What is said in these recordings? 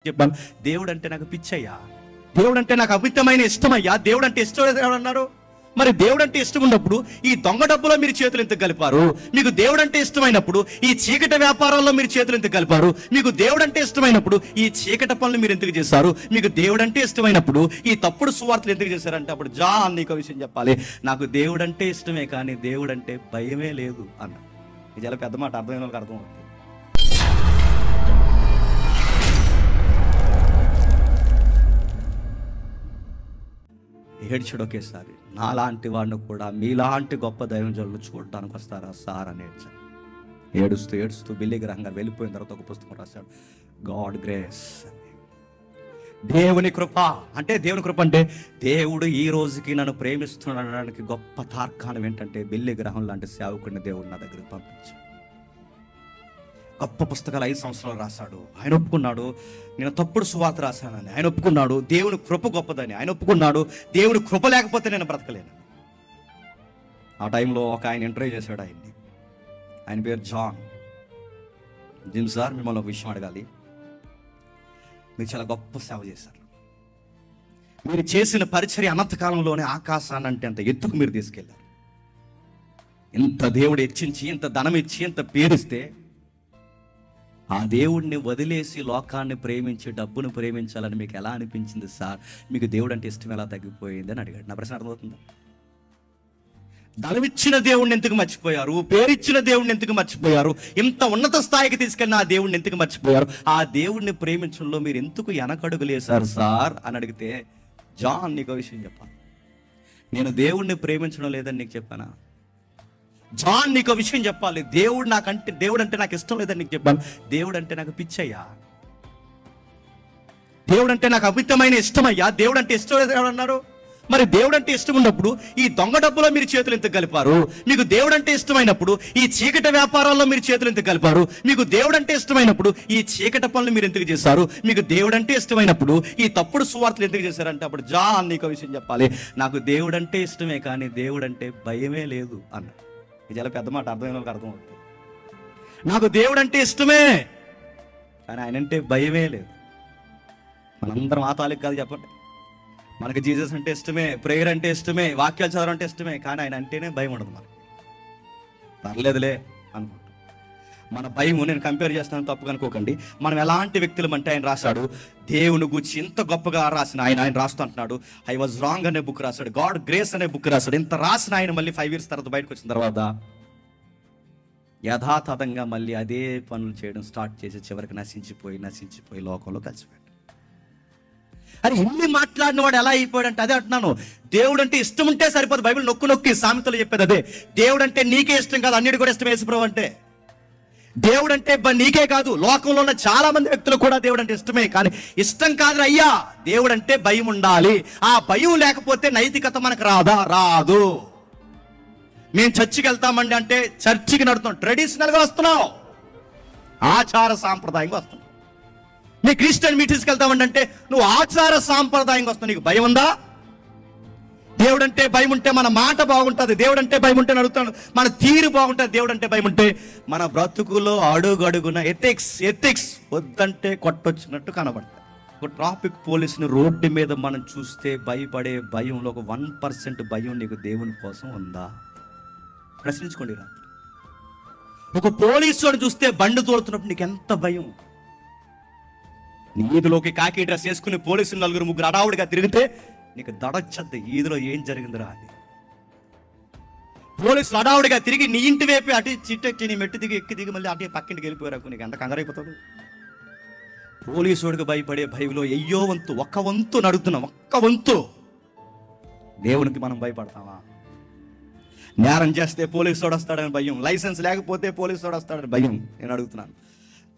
చెప్పాను, దేవుడు అంటే నాకు పిచ్చయ్యా, దేవుడు అంటే నాకు అమితమైన ఇష్టమయ్యా, దేవుడు అంటే ఇష్టం అన్నారు. మరి దేవుడు అంటే ఇష్టం ఉన్నప్పుడు ఈ దొంగ డబ్బులో మీరు చేతులు ఎందుకు కలిపారు? మీకు దేవుడు అంటే ఇష్టమైనప్పుడు ఈ చీకటి వ్యాపారాల్లో మీరు చేతులు ఎందుకు కలిపారు? మీకు దేవుడు అంటే ఇష్టమైనప్పుడు ఈ చీకటి పనులు మీరు ఎందుకు చేశారు? మీకు దేవుడు అంటే ఇష్టమైనప్పుడు ఈ తప్పుడు సువార్తలు ఎందుకు చేశారంటే అప్పుడు జాన్ నీకు విషయం చెప్పాలి, నాకు దేవుడు అంటే ఇష్టమే కానీ దేవుడు అంటే భయమే లేదు అన్న. ఇది చాలా పెద్ద మాట, అర్థమైన వాళ్ళకి అర్థమవుతుంది. ఏడ్చాడు ఒకేసారి, నాలాంటి వాడిని కూడా మీలాంటి గొప్ప దైవజనులు చూడటానికి వస్తారా సార్ అని ఏడ్చాడు. ఏడుస్తూ ఏడుస్తూ బిల్లి గ్రహంగా వెళ్ళిపోయిన తర్వాత ఒక పుస్తకం రాశాడు, గాడ్ గ్రేస్. దేవుని కృప అంటే, దేవుని కృప అంటే దేవుడు ఈ రోజుకి నన్ను ప్రేమిస్తున్నాడడానికి గొప్ప తార్కాణం ఏంటంటే బిల్లి గ్రహం లాంటి సేవకుడిని దేవుడు నా దగ్గరికి పంపించాడు. గొప్ప పుస్తకాలు 5 సంవత్సరాలు రాశాడు. ఆయన ఒప్పుకున్నాడు నేను తప్పుడు సువార్త రాశానని, ఆయన ఒప్పుకున్నాడు దేవుని కృప గొప్పదని, ఆయన ఒప్పుకున్నాడు దేవుని కృప లేకపోతే నేను బ్రతకలేను. ఆ టైంలో ఒక ఆయన ఇంటర్వ్యూ చేశాడు ఆయన్ని, ఆయన పేరు జిమ్ సార్, మిమ్మల్ని ఒక విషయం అడగాలి. మీరు చాలా గొప్ప సేవ చేశారు, మీరు చేసిన పరిచర్య అనంతకాలంలోనే ఆకాశాన్ని అంటే అంత ఎత్తుకు మీరు తీసుకెళ్లారు. ఇంత దేవుడు హెచ్చించి, ఇంత ధనం ఇచ్చి, ఇంత పేరిస్తే ఆ దేవుడిని వదిలేసి లోకాన్ని ప్రేమించి డబ్బును ప్రేమించాలని మీకు ఎలా అనిపించింది సార్? మీకు దేవుడు అంటే ఇష్టం ఎలా తగ్గిపోయింది అని అడిగాడు. నా ప్రశ్న అర్థమవుతుందా? ధనమిచ్చిన దేవుడిని ఎందుకు మర్చిపోయారు? పేరిచ్చిన దేవుడిని ఎందుకు మర్చిపోయారు? ఇంత ఉన్నత స్థాయికి తీసుకెళ్ళిన ఆ దేవుడిని ఎందుకు మర్చిపోయారు? ఆ దేవుడిని ప్రేమించడంలో మీరు ఎందుకు వెనకడుగులేశారు సార్ అని అడిగితే, జాన్ నీకు విషయం చెప్పాను, నేను దేవుడిని ప్రేమించడం లేదని నీకు చెప్పానా? జాన్ నీకు విషయం చెప్పాలి, దేవుడు అంటే నాకు ఇష్టం లేదని నీకు చెప్పాను. దేవుడు అంటే నాకు పిచ్చయ్యా, దేవుడు అంటే నాకు అమితమైన ఇష్టమయ్యా, దేవుడు అంటే ఇష్టం అన్నారు. మరి దేవుడు అంటే ఇష్టం ఉన్నప్పుడు ఈ దొంగ డబ్బులో మీరు చేతులు ఎందుకు కలిపారు? మీకు దేవుడు అంటే ఇష్టమైనప్పుడు ఈ చీకటి వ్యాపారాల్లో మీరు చేతులు ఎందుకు కలిపారు? మీకు దేవుడు అంటే ఇష్టమైనప్పుడు ఈ చీకటి పనులు మీరు ఎందుకు చేశారు? మీకు దేవుడు అంటే ఇష్టమైనప్పుడు ఈ తప్పుడు సువార్తలు ఎందుకు చేశారంటే అప్పుడు జాన్ నీకు విషయం చెప్పాలి, నాకు దేవుడు అంటే ఇష్టమే కానీ దేవుడు అంటే భయమే లేదు అన్న. ఇది చాలా పెద్ద మాట, అర్థమైన వాళ్ళకి అర్థమవుతుంది. నాకు దేవుడు అంటే ఇష్టమే కానీ ఆయన అంటే భయమే లేదు. మనందరం ఆ తాలూకు కాదు చెప్పండి. మనకి జీసస్ అంటే ఇష్టమే, ప్రేయర్ అంటే ఇష్టమే, వాక్యాలు చదవడం అంటే ఇష్టమే, కానీ ఆయన అంటేనే భయం ఉండదు మనకి. పర్లేదులే అనుకుంటాం. మన భయము, నేను కంపేర్ చేస్తాను తప్పుగా అనుకోకండి, మనం ఎలాంటి వ్యక్తులు అంటే ఆయన రాశాడు దేవుని గురించి ఇంత గొప్పగా రాసిన ఆయన రాస్తూ అంటున్నాడు, ఐ వాజ్ రాంగ్ అనే బుక్ రాశాడు, గాడ్ గ్రేస్ అనే బుక్ రాశాడు. ఇంత రాసిన ఆయన మళ్ళీ 5 years తర్వాత బయటకు వచ్చిన తర్వాత యథాతథంగా మళ్ళీ అదే పనులు చేయడం స్టార్ట్ చేసి చివరికి నశించిపోయి లోకంలో కలిసిపోయాడు. అరే ఇన్ని మాట్లాడిన వాడు ఎలా అయిపోయాడంటే అదే అంటున్నాను, దేవుడు అంటే ఇష్టం ఉంటే సరిపోదు. బైబిల్ నొక్కి సామెతలు చెప్పేది అదే, దేవుడు అంటే నీకే ఇష్టం కాదు, అన్నిటి కూడా ఇష్టం. యేసుప్రభువు అంటే దేవుడు అంటే నీకే కాదు, లోకంలో ఉన్న చాలా మంది వ్యక్తులు కూడా దేవుడు అంటే ఇష్టమే, కానీ ఇష్టం కాదు అయ్యా, దేవుడు అంటే భయం ఉండాలి. ఆ భయం లేకపోతే నైతికత మనకు రాదు. మేము చర్చికి వెళ్తామండి అంటే చర్చికి నడుతున్నాం, ట్రెడిషనల్గా వస్తున్నాం, ఆచార సాంప్రదాయంగా వస్తున్నాం. నీ క్రిస్టియన్ మీటింగ్స్కి వెళ్తామండి అంటే నువ్వు ఆచార సాంప్రదాయంగా వస్తున్నావు. నీకు భయం ఉందా? దేవుడు అంటే భయం ఉంటే మన మాట బాగుంటుంది, దేవుడు అంటే భయం ఉంటే అడుగుతాను మన తీరు బాగుంటుంది. దేవుడు అంటే భయం ఉంటే మన బ్రతుకులో అడుగడుగున ఎథిక్స్ వద్దంటే కొట్టొచ్చినట్టు కనబడతాయి. ఒక ట్రాఫిక్ పోలీసుని రోడ్డు మీద మనం చూస్తే భయపడే భయంలో ఒక 1% భయం నీకు దేవుని కోసం ఉందా? ప్రశ్నించుకోండి. రాత్రి ఒక పోలీసు చూస్తే బండి తోలుతున్నప్పుడు నీకు ఎంత భయం? ఈదులోకి కాకి డ్రెస్ వేసుకుని పోలీసులు 4-3 అడావుడిగా తిరిగితే నీకు దడచ్చద్దు, ఈదులో ఏం జరిగిందిరా అని. పోలీసులు అడావుడిగా తిరిగి నీ ఇంటి వైపు అటు చిట్టెక్కి నీ మెట్టు ఎక్కి దిగి మళ్ళీ అటు పక్కింటికి వెళ్ళిపోయారు, నీకు ఎంత కంగారైపోతాడు? పోలీసుడికి భయపడే భయంలో అయ్యో వంతు, ఒక్క వంతు నడుగుతున్నాం, ఒక్క వంతు. దేవునికి మనం భయపడతామా? నేరం చేస్తే పోలీసుడు వస్తాడని భయం, లైసెన్స్ లేకపోతే పోలీసుడు వస్తాడని భయం. నేను అడుగుతున్నాను,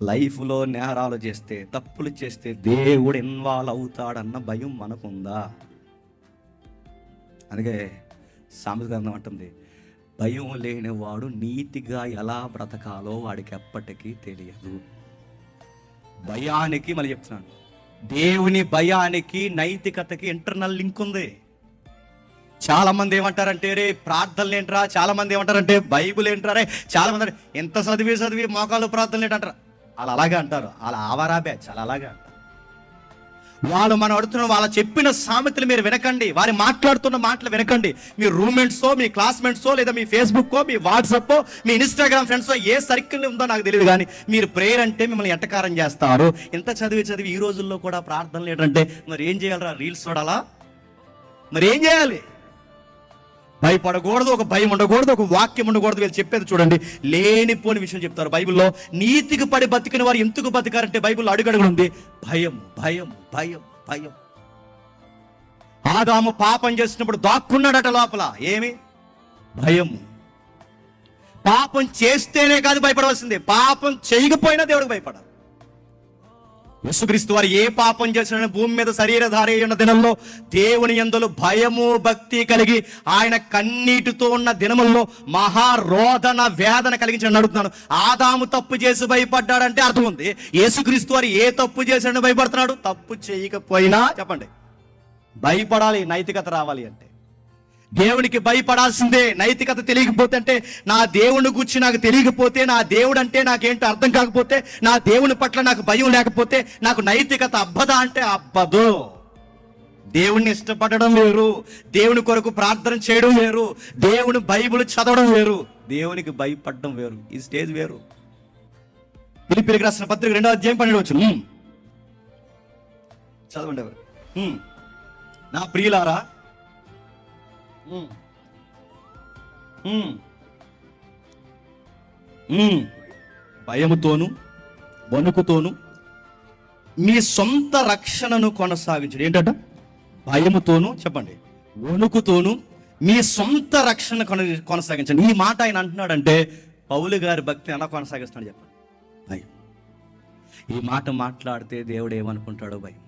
లైఫ్లో నేరాలు చేస్తే, తప్పులు చేస్తే దేవుడు ఇన్వాల్వ్ అవుతాడన్న భయం మనకుందా? అందుకే సామెత గ్రంథం అంటుంది, భయం లేనివాడు నీతిగా ఎలా బ్రతకాలో వాడికి ఎప్పటికీ తెలియదు. భయానికి మళ్ళీ చెప్తున్నాను, దేవుని భయానికి నైతికతకి ఇంటర్నల్ లింక్ ఉంది. చాలా మంది ఏమంటారంటే రే ప్రార్థనలు ఏంట్రా, చాలా మంది ఏమంటారంటే బైబుల్ ఏంట్రా, రే చాలా మంది ఎంత చదివి మోకాలు ప్రార్థనలు ఏంటంటారు. అలా అలాగే అంటారు, అలా ఆవారా బ్యాచ్ అలా అలాగే అంటారు. వాళ్ళు మనం అడుగుతున్న వాళ్ళ చెప్పిన సామెతలు మీరు వినకండి, వారి మాట్లాడుతున్న మాటలు వినకండి. మీ రూమ్మేట్సో, మీ క్లాస్మేట్సో, లేదా మీ ఫేస్బుక్కో, మీ వాట్సాప్పో, మీ ఇన్స్టాగ్రామ్ ఫ్రెండ్సో, ఏ సర్కిల్ ఉందో నాకు తెలియదు, కానీ మీరు ప్రేయర్ అంటే మిమ్మల్ని ఎట్టకారం చేస్తారు. ఇంత చదివి ఈ రోజుల్లో కూడా ప్రార్థనలు ఏంటంటే మరి ఏం చేయాలరా? రీల్స్ చూడాలా? మరి ఏం చేయాలి? భయపడకూడదు, ఒక భయం ఉండకూడదు, ఒక వాక్యం ఉండకూడదు. వీళ్ళు చెప్పేది చూడండి, లేనిపోని విషయం చెప్తారు. బైబిల్లో నీతికి పడి బతికిన వారు ఎందుకు బతికారంటే బైబిల్లో అడుగడుగు ఉంది, భయం భయం భయం భయం. ఆదాము పాపం చేసినప్పుడు దాక్కున్నాడట లోపల, ఏమి? భయం. పాపం చేస్తేనే కాదు భయపడవలసిందే, పాపం చేయకపోయినా దేవుడికి భయపడాలి. యేసుక్రీస్తు వారు ఏ పాపం చేసిన భూమి మీద శరీరధారి ఉన్న దినంలో దేవుని యందు భయము భక్తి కలిగి ఆయన కన్నీటితో ఉన్న దినముల్లో మహారోదన వేదన కలిగించని అడుగుతున్నాను. ఆదాము తప్పు చేసి భయపడ్డాడంటే అర్థం ఉంది. యేసుక్రీస్తు వారు ఏ తప్పు చేసిన భయపడుతున్నాడు? తప్పు చేయకపోయినా చెప్పండి, భయపడాలి. నైతికత రావాలి అంటే దేవునికి భయపడాల్సిందే. నైతికత తెలియకపోతే, అంటే నా దేవుని గురించి నాకు తెలియకపోతే, నా దేవుడు అంటే నాకేంటో అర్థం కాకపోతే, నా దేవుని పట్ల నాకు భయం లేకపోతే నాకు నైతికత అబ్బదా అంటే అబ్బదు. దేవుణ్ణి ఇష్టపడడం వేరు, దేవుని కొరకు ప్రార్థన చేయడం వేరు, దేవుని బైబిల్ చదవడం వేరు, దేవునికి భయపడడం వేరు. ఈ స్టేజ్ వేరు. ఫిలిప్పీయులకు రాసిన పత్రిక 2వ అధ్యాయం 12వ వచనం చదవండి ఎవరు. నా ప్రియులారా, భయముతోను వణుకుతోను మీ సొంత రక్షణను కొనసాగించండి. ఏంటట? భయముతోను, చెప్పండి, వణుకుతోను మీ సొంత రక్షణ కొనసాగించండి. ఈ మాట ఆయన అంటున్నాడంటే పౌలు గారి భక్తి ఎలా కొనసాగిస్తున్నాడు చెప్పండి? భయం. ఈ మాట మాట్లాడితే దేవుడు ఏమనుకుంటాడో భయం,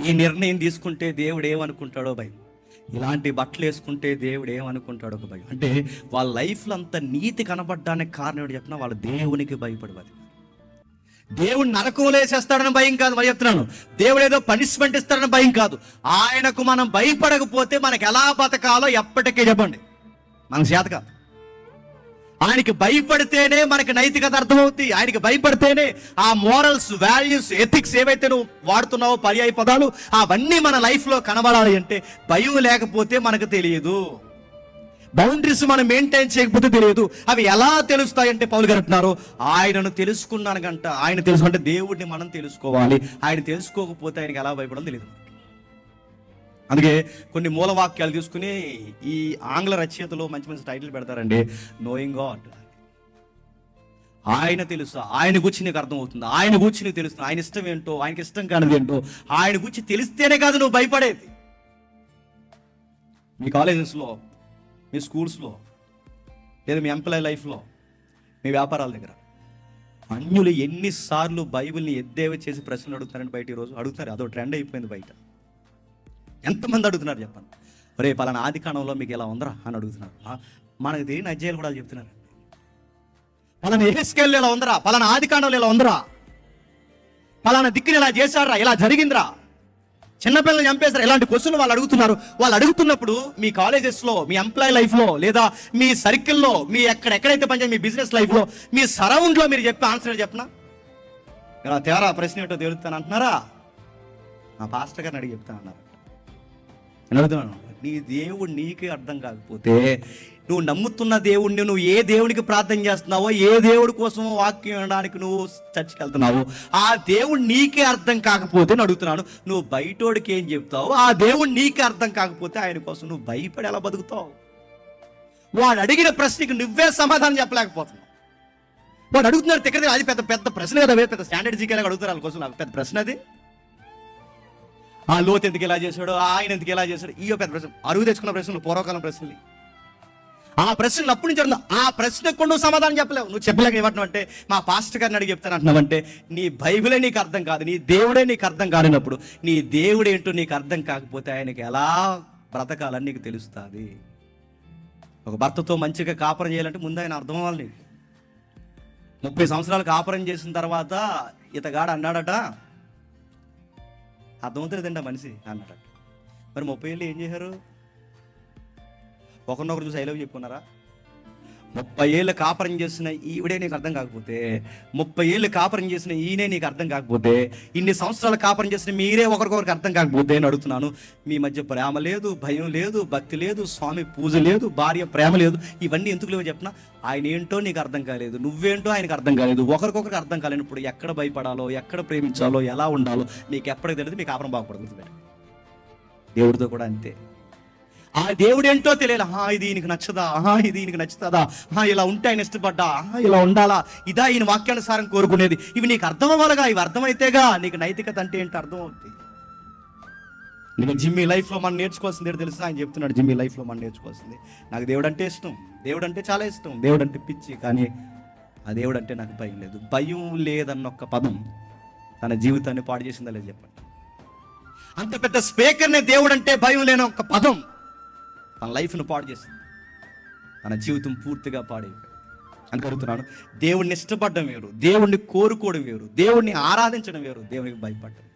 ఈ నిర్ణయం తీసుకుంటే దేవుడు ఏమనుకుంటాడో భయం, ఇలాంటి బట్టలు వేసుకుంటే దేవుడు ఏమనుకుంటాడో ఒక భయం. అంటే వాళ్ళ లైఫ్లో అంత నీతి కనబడడానికి కారణం ఏంటి చెప్పినా, వాళ్ళు దేవునికి భయపడవాలి. దేవుడు నరకంలో వేసేస్తాడని భయం కాదు, మరి చెప్తున్నాను. దేవుడు ఏదో పనిష్మెంట్ ఇస్తాడని భయం కాదు. ఆయనకు మనం భయపడకపోతే మనకు ఎలా బతకాలో ఎప్పటికీ చెప్పండి, మనకు చేత కాదు. ఆయనకి భయపడితేనే మనకి నైతికత అర్థమవుతుంది. ఆయనకి భయపడితేనే ఆ మోరల్స్, వాల్యూస్, ఎథిక్స్ ఏవైతే నువ్వు వాడుతున్నావో పర్యాయ పదాలు, అవన్నీ మన లైఫ్లో కనబడాలి. అంటే భయం లేకపోతే మనకు తెలియదు. బౌండరీస్ మనం మెయింటైన్ చేయకపోతే తెలియదు. అవి ఎలా తెలుస్తాయంటే పౌలు గారు అంటున్నారు, ఆయనను తెలుసుకున్నాను గంట. ఆయన తెలుసుకుంటే దేవుడిని మనం తెలుసుకోవాలి. ఆయన తెలుసుకోకపోతే ఆయనకి ఎలా భయపడాలో తెలియదు. అందుకే కొన్ని మూలవాక్యాలు తీసుకుని ఈ ఆంగ్ల రచయితలు మంచి మంచి టైటిల్ పెడతారండి. Knowing God. ఆయన తెలుసు, ఆయన గురించి నీకు అర్థమవుతుంది, ఆయన గురించి నీకు తెలుస్తుంది, ఆయన ఇష్టం ఏంటో, ఆయనకి ఇష్టం కానిది ఏంటో ఆయన గురించి తెలిస్తేనే కాదు నువ్వు భయపడేది. మీ కాలేజెస్లో, మీ స్కూల్స్లో, లేదా మీ ఎంప్లాయ్ లైఫ్లో, మీ వ్యాపారాల దగ్గర అన్యులు ఎన్నిసార్లు బైబిల్ని ఎద్దేవా చేసి ప్రశ్నలు అడుగుతారని బయట ఈరోజు అడుగుతారు. అదో ట్రెండ్ అయిపోయింది బయట. ఎంతమంది అడుగుతున్నారు చెప్పండి? ఒరే పలానా ఆది కాండంలో మీకు ఎలా ఉందరా అని అడుగుతున్నారు. మనకు తెలియని అధ్యాయాలు కూడా చెప్తున్నారు. పలానా యెహెజ్కేలులో ఎలా ఉందరా, పలానా ఆది కాండంలో ఎలా ఉందరా, పలానా దిక్కుని ఇలా చేశారా, ఇలా జరిగిందిరా, చిన్నపిల్లలు చంపేశారు, ఇలాంటి క్వశ్చన్లు వాళ్ళు అడుగుతున్నారు. వాళ్ళు అడుగుతున్నప్పుడు మీ కాలేజెస్లో, మీ ఎంప్లాయ్ లైఫ్లో, లేదా మీ సర్కిల్లో, మీ ఎక్కడైతే పనిచేసి మీ బిజినెస్ లైఫ్లో, మీ సరౌండ్లో మీరు చెప్పే ఆన్సర్ చెప్పనా? ఇలా తేరా ప్రశ్న ఏంటో తెలుస్తాను అంటున్నారా? నా పాస్టర్ గారిని అడిగి చెప్తాను అన్నారు. అడుగుతున్నాను, నీ దేవుడు నీకే అర్థం కాకపోతే, నువ్వు నమ్ముతున్న దేవుడిని, నువ్వు ఏ దేవుడికి ప్రార్థన చేస్తున్నావో, ఏ దేవుడి కోసం వాక్యం వినడానికి నువ్వు చర్చికి వెళ్తున్నావు, ఆ దేవుడు నీకే అర్థం కాకపోతే నేను అడుగుతున్నాను, నువ్వు బయటోడికి ఏం చెప్తావు? ఆ దేవుడు నీకే అర్థం కాకపోతే ఆయన కోసం నువ్వు భయపడి ఎలా బతుకుతావు? వాడు అడిగిన ప్రశ్నకి నువ్వే సమాధానం చెప్పలేకపోతున్నావు. వాడు అడుగుతున్నాడు దగ్గర, అది పెద్ద పెద్ద ప్రశ్న కదా, పెద్ద స్టాండర్డ్ జీకేలాగా అడుగుతారు వాళ్ళ కోసం. నాకు పెద్ద ప్రశ్న అది. ఆ లోతు ఎందుకు ఇలా చేశాడు, ఆయన ఎందుకు ఇలా చేశాడు, ఈ పెద్ద ప్రశ్న, అరువు తెచ్చుకున్న ప్రశ్నలు, పూర్వకాలం ప్రశ్నలు. ఆ ప్రశ్నలు అప్పటి నుంచి అడుగుతా, ఆ ప్రశ్నకు కూడా నువ్వు సమాధానం చెప్పలేవు. నువ్వు చెప్పలేక ఏమంటున్నావు అంటే, మా పాస్టర్ గారిని అడిగి చెప్తాను అంటున్నావంటే, నీ బైబిలే నీకు అర్థం కాదు, నీ దేవుడే నీకు అర్థం కానినప్పుడు, నీ దేవుడు ఏంటో నీకు అర్థం కాకపోతే ఆయనకి ఎలా బ్రతకాలని నీకు తెలుస్తుంది. ఒక భర్తతో మంచిగా కాపురం చేయాలంటే ముందు ఆయన అర్థం అవ్వాలి నీకు. 30 సంవత్సరాలు కాపురం చేసిన తర్వాత ఇతగాడు అన్నాడట, అర్థమవుతుందండి ఆ మనిషి అన్నాడట. మరి 30 ఏళ్ళు ఏం చేశారు? ఒకరినొకరు చూసి ఐ లవ్ చెప్పుకున్నారా? 30 ఏళ్ళు కాపురం చేసిన ఈవిడే నీకు అర్థం కాకపోతే, 30 ఏళ్ళు కాపురం చేసిన ఈయనే నీకు అర్థం కాకపోతే, ఇన్ని సంవత్సరాలు కాపురం చేసిన మీరే ఒకరికొకరికి అర్థం కాకపోతే అని అడుగుతున్నాను. మీ మధ్య ప్రేమ లేదు, భయం లేదు, భక్తి లేదు, స్వామి పూజ లేదు, భార్య ప్రేమ లేదు. ఇవన్నీ ఎందుకు లేవో చెప్పినా, ఆయన ఏంటో నీకు అర్థం కాలేదు, నువ్వేంటో ఆయనకు అర్థం కాలేదు, ఒకరికొకరికి అర్థం కాలేనప్పుడు ఎక్కడ భయపడాలో, ఎక్కడ ప్రేమించాలో, ఎలా ఉండాలో మీకు ఎప్పటికి తెలియదు. మీ కాపురం బాగుపడుతుంది. దేవుడితో కూడా అంతే. ఆ దేవుడు ఏంటో తెలియాలి. ఇది ఈయనకి నచ్చదా, ఇది ఈయనకి నచ్చుతుందా, ఇలా ఉంటే ఆయన ఇష్టపడ్డా, ఇలా ఉండాలా, ఇదా ఈయన వాక్యానుసారం కోరుకునేది. ఇవి నీకు అర్థం అవ్వాలిగా. ఇవి అర్థమైతేగా నీకు నైతికత అంటే ఏంటో అర్థం అవుతుంది. నేను జిమ్మీ లైఫ్లో మనం నేర్చుకోవాల్సింది ఏంటో తెలుసా? ఆయన చెప్తున్నాడు, జిమ్మీ లైఫ్లో మనం నేర్చుకోవాల్సింది, నాకు దేవుడు అంటే ఇష్టం, దేవుడు అంటే చాలా ఇష్టం, దేవుడు అంటే పిచ్చి, కానీ ఆ దేవుడు అంటే నాకు భయం లేదు. భయం లేదన్న ఒక్క పదం తన జీవితాన్ని పాడు చేసిందా లేదు చెప్పండి. అంత పెద్ద స్పీకర్నే దేవుడు అంటే భయం లేని ఒక్క పదం తన లైఫ్ను పాడు చేసింది. తన జీవితం పూర్తిగా పాడైపోయింది. అని అడుగుతున్నాను, దేవుడిని ఇష్టపడడం వేరు, దేవుణ్ణి కోరుకోవడం వేరు, దేవుణ్ణి ఆరాధించడం వేరు, దేవునికి భయపడడం.